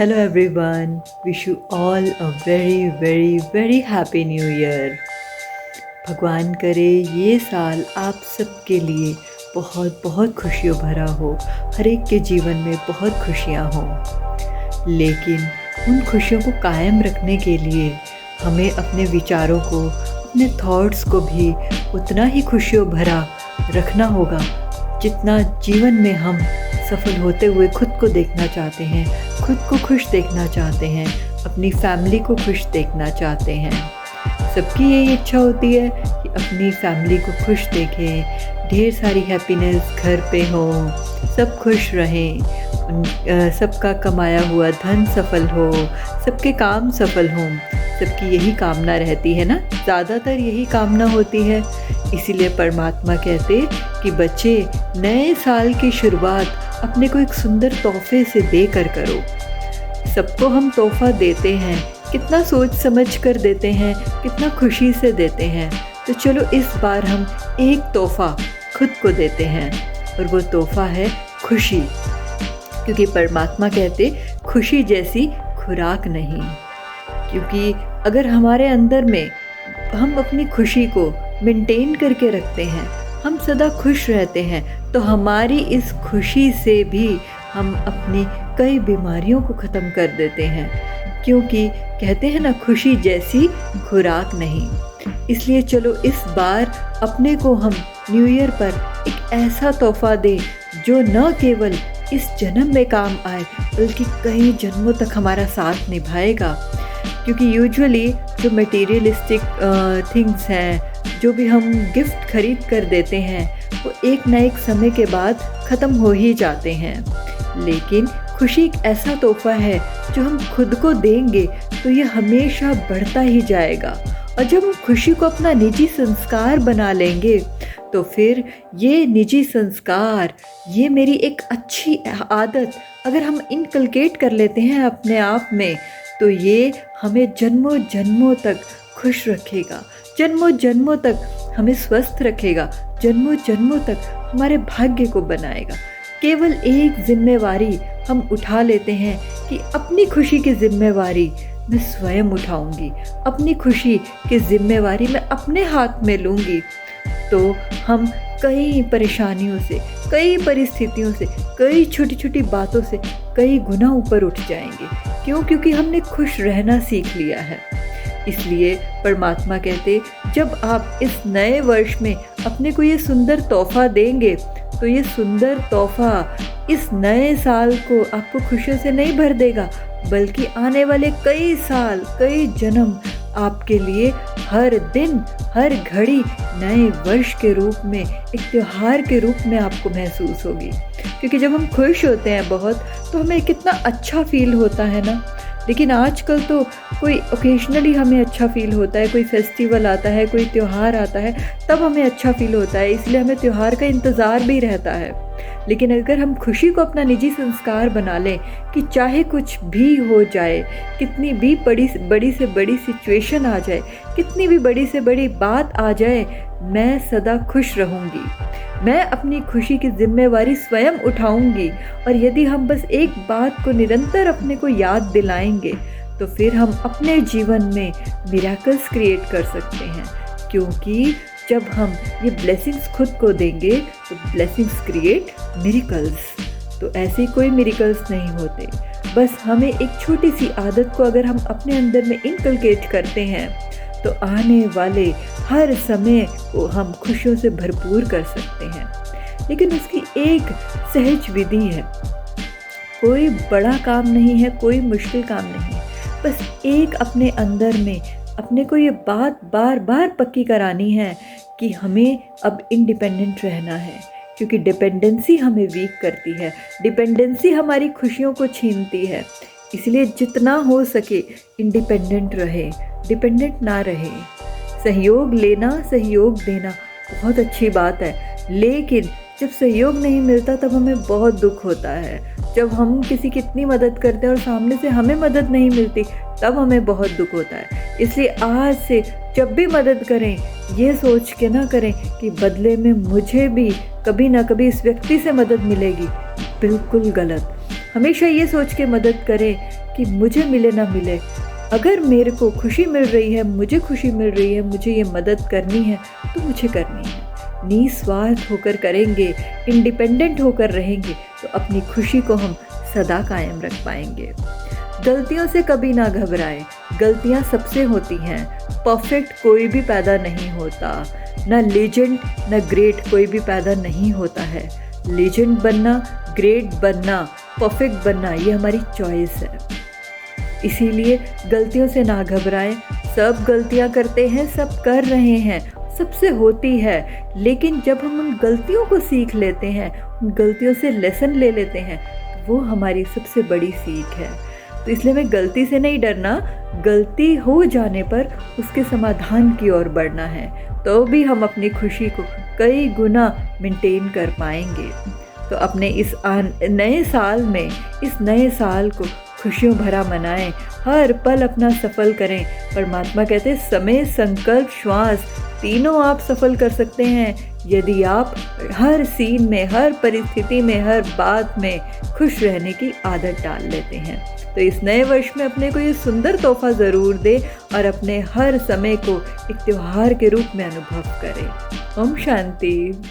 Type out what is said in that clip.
Hello everyone, wish you all a very happy new year। भगवान करे ये साल आप सबके लिए बहुत बहुत खुशियों भरा हो, हर एक के जीवन में बहुत खुशियाँ हों। लेकिन उन खुशियों को कायम रखने के लिए हमें अपने विचारों को, अपने थॉट्स को भी उतना ही खुशियों भरा रखना होगा जितना जीवन में हम सफल होते हुए खुद को देखना चाहते हैं, खुद को खुश देखना चाहते हैं, अपनी फैमिली को खुश देखना चाहते हैं। सबकी यही इच्छा होती है कि अपनी फैमिली को खुश देखें, ढेर सारी हैप्पीनेस घर पे हो, सब खुश रहें, सबका कमाया हुआ धन सफल हो, सबके काम सफल हों। सबकी यही कामना रहती है ना, ज़्यादातर यही कामना होती है। इसीलिए परमात्मा कहते कि बच्चे, नए साल की शुरुआत अपने को एक सुंदर तोहफे से देकर करो। सबको हम तोहफा देते हैं, कितना सोच समझ कर देते हैं, कितना खुशी से देते हैं। तो चलो इस बार हम एक तोहफा खुद को देते हैं, और वो तोहफा है खुशी। क्योंकि परमात्मा कहते खुशी जैसी खुराक नहीं। क्योंकि अगर हमारे अंदर में हम अपनी खुशी को मेंटेन करके रखते हैं, हम सदा खुश रहते हैं, तो हमारी इस खुशी से भी हम अपनी कई बीमारियों को ख़त्म कर देते हैं। क्योंकि कहते हैं ना, खुशी जैसी खुराक नहीं। इसलिए चलो इस बार अपने को हम न्यू ईयर पर एक ऐसा तोहफा दें जो न केवल इस जन्म में काम आए, बल्कि कई जन्मों तक हमारा साथ निभाएगा। क्योंकि यूजुअली जो मटेरियलिस्टिक थिंग्स हैं, जो भी हम गिफ्ट खरीद कर देते हैं, वो एक ना एक समय के बाद ख़त्म हो ही जाते हैं। लेकिन खुशी एक ऐसा तोहफा है जो हम खुद को देंगे तो ये हमेशा बढ़ता ही जाएगा। और जब हम खुशी को अपना निजी संस्कार बना लेंगे, तो फिर ये निजी संस्कार, ये मेरी एक अच्छी आदत अगर हम इनकलकेट कर लेते हैं अपने आप में, तो ये हमें जन्मों जन्मों तक खुश रखेगा, जन्मों जन्मों तक हमें स्वस्थ रखेगा, जन्मों जन्मों तक हमारे भाग्य को बनाएगा। केवल एक जिम्मेवारी हम उठा लेते हैं कि अपनी खुशी की जिम्मेवारी मैं स्वयं उठाऊंगी, अपनी खुशी की जिम्मेवारी मैं अपने हाथ में लूँगी, तो हम कई परेशानियों से, कई परिस्थितियों से, कई छोटी छोटी बातों से कई गुना ऊपर उठ जाएंगे। क्यों? क्योंकि हमने खुश रहना सीख लिया है। इसलिए परमात्मा कहते, जब आप इस नए वर्ष में अपने को ये सुंदर तोहफा देंगे, तो ये सुंदर तोहफा इस नए साल को आपको खुशियों से नहीं भर देगा, बल्कि आने वाले कई साल, कई जन्म आपके लिए हर दिन, हर घड़ी नए वर्ष के रूप में, एक त्योहार के रूप में आपको महसूस होगी। क्योंकि जब हम खुश होते हैं बहुत, तो हमें कितना अच्छा फील होता है ना। लेकिन आजकल तो कोई ओकेजनली हमें अच्छा फील होता है, कोई फेस्टिवल आता है, कोई त्यौहार आता है, तब हमें अच्छा फील होता है, इसलिए हमें त्यौहार का इंतज़ार भी रहता है। लेकिन अगर हम खुशी को अपना निजी संस्कार बना लें कि चाहे कुछ भी हो जाए, कितनी भी बड़ी से बड़ी सिचुएशन आ जाए, कितनी भी बड़ी से बड़ी बात आ जाए, मैं सदा खुश रहूँगी, मैं अपनी खुशी की जिम्मेवारी स्वयं उठाऊंगी। और यदि हम बस एक बात को निरंतर अपने को याद दिलाएंगे, तो फिर हम अपने जीवन में मिरेकल्स क्रिएट कर सकते हैं। क्योंकि जब हम ये ब्लेसिंग्स खुद को देंगे, तो ब्लेसिंग्स क्रिएट मिरेकल्स। तो ऐसे कोई मिरेकल्स नहीं होते, बस हमें एक छोटी सी आदत को अगर हम अपने अंदर में इनकलकेट करते हैं, तो आने वाले हर समय को हम खुशियों से भरपूर कर सकते हैं। लेकिन उसकी एक सहज विधि है, कोई बड़ा काम नहीं है, कोई मुश्किल काम नहीं है। बस एक अपने अंदर में अपने को ये बात बार बार पक्की करानी है कि हमें अब इंडिपेंडेंट रहना है। क्योंकि डिपेंडेंसी हमें वीक करती है, डिपेंडेंसी हमारी खुशियों को छीनती है। इसलिए जितना हो सके इंडिपेंडेंट रहे, डिपेंडेंट ना रहे। सहयोग लेना, सहयोग देना बहुत अच्छी बात है, लेकिन जब सहयोग नहीं मिलता तब हमें बहुत दुख होता है। जब हम किसी की इतनी मदद करते हैं और सामने से हमें मदद नहीं मिलती, तब हमें बहुत दुख होता है। इसलिए आज से जब भी मदद करें, ये सोच के ना करें कि बदले में मुझे भी कभी ना कभी इस व्यक्ति से मदद मिलेगी। बिल्कुल गलत। हमेशा ये सोच के मदद करें कि मुझे मिले ना मिले, अगर मेरे को खुशी मिल रही है, मुझे खुशी मिल रही है, मुझे ये मदद करनी है तो मुझे करनी है। निस्वार्थ होकर करेंगे, इंडिपेंडेंट होकर रहेंगे तो अपनी खुशी को हम सदा कायम रख पाएंगे। गलतियों से कभी ना घबराएं, गलतियां सबसे होती हैं। परफेक्ट कोई भी पैदा नहीं होता, ना लेजेंड ना ग्रेट कोई भी पैदा नहीं होता है। लेजेंड बनना, ग्रेट बनना, परफेक्ट बनना ये हमारी चॉइस है। इसीलिए गलतियों से ना घबराएं। सब गलतियां करते हैं, सब कर रहे हैं, सबसे होती है। लेकिन जब हम उन गलतियों को सीख लेते हैं, उन गलतियों से लेसन ले लेते हैं, तो वो हमारी सबसे बड़ी सीख है। तो इसलिए हमें गलती से नहीं डरना, गलती हो जाने पर उसके समाधान की ओर बढ़ना है, तो भी हम अपनी खुशी को कई गुना मेंटेन कर पाएंगे। तो अपने इस नए साल में, इस नए साल को खुशियों भरा मनाएं, हर पल अपना सफल करें। परमात्मा कहते हैं समय, संकल्प, श्वास तीनों आप सफल कर सकते हैं यदि आप हर सीन में, हर परिस्थिति में, हर बात में खुश रहने की आदत डाल लेते हैं। तो इस नए वर्ष में अपने को ये सुंदर तोहफा ज़रूर दें और अपने हर समय को एक त्योहार के रूप में अनुभव करें। ओम शांति।